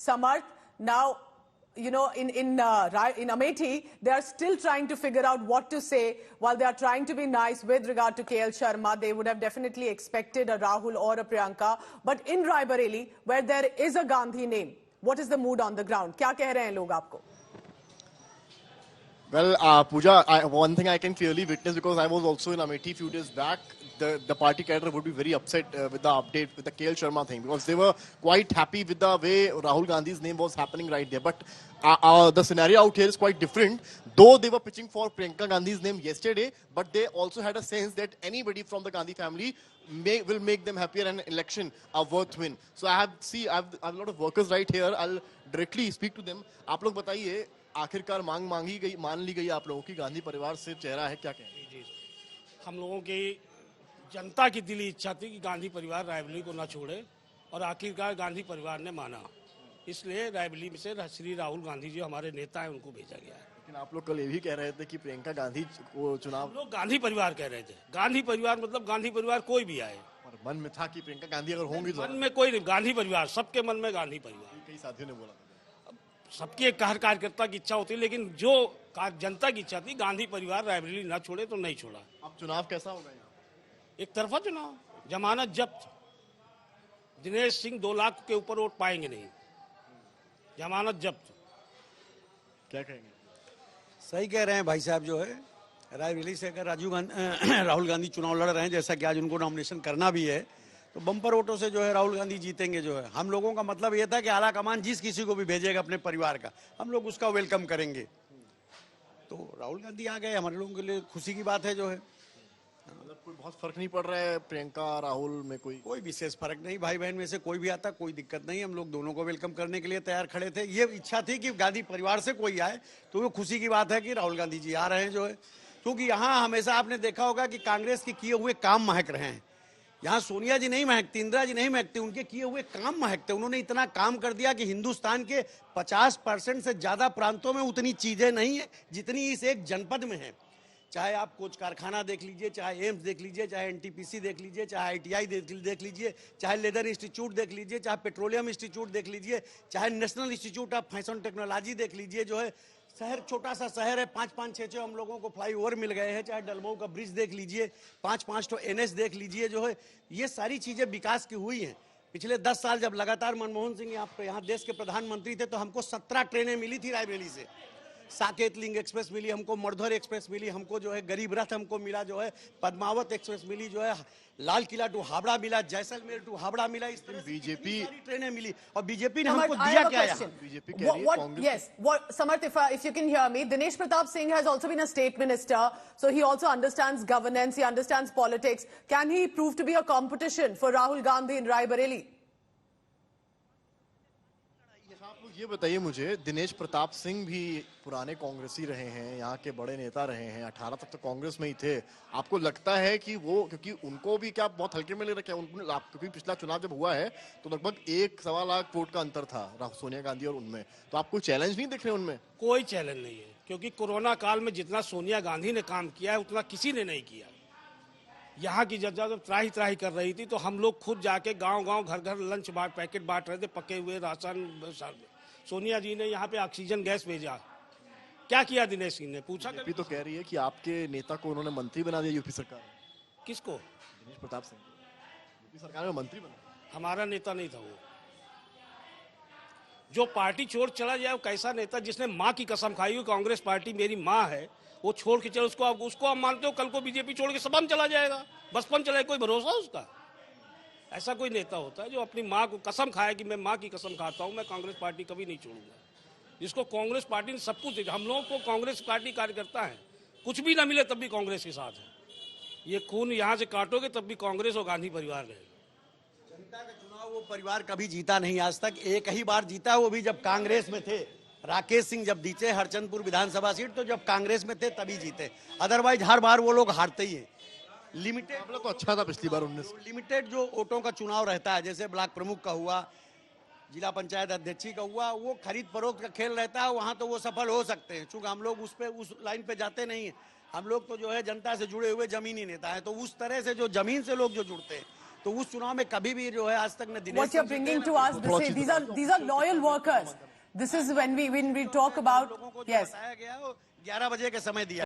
Samarth, now, you know, in Amethi, they are still trying to figure out what to say. While they are trying to be nice with regard to KL Sharma, they would have definitely expected a Rahul or a Priyanka. But in Raebareli, where there is a Gandhi name, what is the mood on the ground? क्या कह रहे हैं लोग आपको? Well, Pooja, one thing I can clearly witness, because I was also in Amethi a few days back, the party cadre would be very upset with the update, with the KL Sharma thing, because they were quite happy with the way Rahul Gandhi's name was happening right there. But the scenario out here is quite different. Though they were pitching for Priyanka Gandhi's name yesterday, but they also had a sense that anybody from the Gandhi family will make them happier and election a worth win. So I have a lot of workers right here. I'll directly speak to them. आप लोग बताइए, आखिरकार मान ली गई आप लोगों की, गांधी परिवार से चेहरा है, क्या कहें? जी, हम लोगों की जनता की दिली इच्छा थी कि गांधी परिवार रायबरेली को ना छोड़े, और आखिरकार गांधी परिवार ने माना। इसलिए रायबरेली से श्री राहुल गांधी जी हमारे नेता हैं, उनको भेजा गया है। लेकिन आप लोग कल ये भी कह रहे थे कि प्रियंका गांधी को चुनाव, लोग गांधी परिवार कह रहे थे। गांधी परिवार मतलब गांधी परिवार कोई भी आए, और मन में था कि प्रियंका गांधी अगर होंगी तो मन में कोई नहीं, गांधी परिवार, सबके मन में गांधी परिवार। कई साथियों ने बोला सबकी एक कार्यकर्ता की इच्छा होती है, लेकिन जो जनता की इच्छा थी गांधी परिवार रायबरेली ना छोड़े तो नहीं छोड़ा। अब चुनाव कैसा होगा यहाँ? एक तरफा चुनाव, जमानत जब्त। दिनेश सिंह 2 लाख के ऊपर वोट पाएंगे नहीं, जमानत जब्त। क्या कहेंगे? सही कह रहे हैं भाई साहब। जो है रायबरेली से अगर राहुल गांधी चुनाव लड़ रहे हैं, जैसा कि आज उनको नॉमिनेशन करना भी है, तो बम्पर वोटों से जो है राहुल गांधी जीतेंगे। जो है हम लोगों का मतलब ये था कि आला कमान जिस किसी को भी भेजेगा अपने परिवार का, हम लोग उसका वेलकम करेंगे। तो राहुल गांधी आ गए, हमारे लोगों के लिए खुशी की बात है। जो है मतलब कोई बहुत फर्क नहीं पड़ रहा है प्रियंका राहुल में? कोई विशेष फर्क नहीं, भाई बहन में से कोई भी आता, कोई दिक्कत नहीं। हम लोग दोनों को वेलकम करने के लिए तैयार खड़े थे। ये इच्छा थी कि गांधी परिवार से कोई आए, तो वो खुशी की बात है कि राहुल गांधी जी आ रहे हैं। जो है क्योंकि यहाँ हमेशा आपने देखा होगा कि कांग्रेस के किए हुए काम महक रहे हैं। यहाँ सोनिया जी नहीं महकती, इंदिरा जी नहीं महकती, उनके किए हुए काम महकते। उन्होंने इतना काम कर दिया कि हिंदुस्तान के 50% से ज्यादा प्रांतों में उतनी चीजें नहीं है जितनी इस एक जनपद में है। चाहे आप कोच कारखाना देख लीजिए, चाहे एम्स देख लीजिए, चाहे एनटीपीसी देख लीजिए, चाहे आईटीआई देख लीजिए, चाहे लेदर इंस्टीट्यूट देख लीजिए, चाहे पेट्रोलियम इंस्टीट्यूट देख लीजिए, चाहे national institute of fashion technology देख लीजिए। जो है शहर, छोटा सा शहर है, 5-5, 6-6 हम लोगों को फ्लाईओवर मिल गए हैं। चाहे डलमऊ का ब्रिज देख लीजिए, 5-5 तो एनएच देख लीजिए। जो है ये सारी चीजें विकास की हुई हैं। पिछले 10 साल जब लगातार मनमोहन सिंह यहाँ देश के प्रधानमंत्री थे, तो हमको 17 ट्रेनें मिली थी रायबरेली से। साकेत लिंक एक्सप्रेस मिली हमको, मर्धर एक्सप्रेस मिली हमको, जो है गरीब रथ हमको मिला, जो है पद्मावत एक्सप्रेस मिली, जो है लाल किला टू हावड़ा मिला, जैसलमेर टू हावड़ा मिला। इस तरह बीजेपी ट्रेनें मिली, और बीजेपी ने हमको दिया क्या है? BJP Yes, Samarth, if you can hear me, Dinesh Pratap Singh has also been a state minister, so he also understands governance, he understands politics. Can he prove to be a competition for Rahul Gandhi in Raebareli? ये बताइए मुझे, दिनेश प्रताप सिंह भी पुराने कांग्रेसी रहे हैं, यहाँ के बड़े नेता रहे हैं, 18 तक तो कांग्रेस में ही थे। आपको लगता है कि वो, क्योंकि उनको भी क्या बहुत हल्के में ले रखे हैं, क्योंकि पिछला चुनाव जब हुआ है तो लगभग 1-1.25 लाख वोट का अंतर था सोनिया गांधी और उनमें, तो आपको चैलेंज नहीं दिख रहे उनमें? कोई चैलेंज नहीं है, क्योंकि कोरोना काल में जितना सोनिया गांधी ने काम किया है उतना किसी ने नहीं किया। यहाँ की जनता जब त्राही कर रही थी, तो हम लोग खुद जाके गाँव घर लंच पैकेट बांट रहे थे, पके हुए राशन। सोनिया जी ने यहाँ पे ऑक्सीजन गैस भेजा। क्या किया दिनेश सिंह ने? पूछा? बीजेपी तो कह रही है कि आपके नेता को उन्होंने मंत्री बना दिया यूपी सरकार। किसको? दिनेश प्रताप सिंह यूपी सरकार में मंत्री बना। हमारा नेता नहीं था वो। जो पार्टी छोड़ चला जाए वो कैसा नेता? जिसने माँ की कसम खाई हुई कांग्रेस पार्टी मेरी माँ है, वो छोड़ के चले, उसको आप मानते हो कल को बीजेपी छोड़ के सबम चला जाएगा, बचपन चला, कोई भरोसा उसका? ऐसा कोई नेता होता है जो अपनी माँ को कसम खाए कि मैं माँ की कसम खाता हूँ, मैं कांग्रेस पार्टी कभी नहीं छोड़ूंगा? जिसको कांग्रेस पार्टी ने सब कुछ दिया। हम लोगों को कांग्रेस पार्टी कार्यकर्ता है, कुछ भी ना मिले तब भी कांग्रेस के साथ है। ये खून यहाँ से काटोगे तब भी कांग्रेस और गांधी परिवार रहेगा। जनता का चुनाव वो परिवार कभी जीता नहीं आज तक। एक ही बार जीता, वो भी जब कांग्रेस में थे। राकेश सिंह जब जीते हरचंदपुर विधानसभा सीट, तो जब कांग्रेस में थे तभी जीते, अदरवाइज हर बार वो लोग हारते ही है। लिमिटेड तो अच्छा था पिछली बार 19। लिमिटेड जो वोटों का चुनाव रहता है, जैसे ब्लॉक प्रमुख का हुआ, जिला पंचायत अध्यक्षी का हुआ, वो खरीद फरोख्त का खेल रहता है, वहां तो वो सफल हो सकते हैं। चूंकि हम लोग उस लाइन पे जाते नहीं है, हम लोग तो जो है जनता से जुड़े हुए जमीनी नेता है, तो उस तरह से जो जमीन से लोग जो जुड़ते हैं तो उस चुनाव में कभी भी जो है आज तक न Dinesh What you're bringing to us, these are loyal workers. This is when we talk about, लोगों को जो yes. बताया गया 11 बजे के समय दिया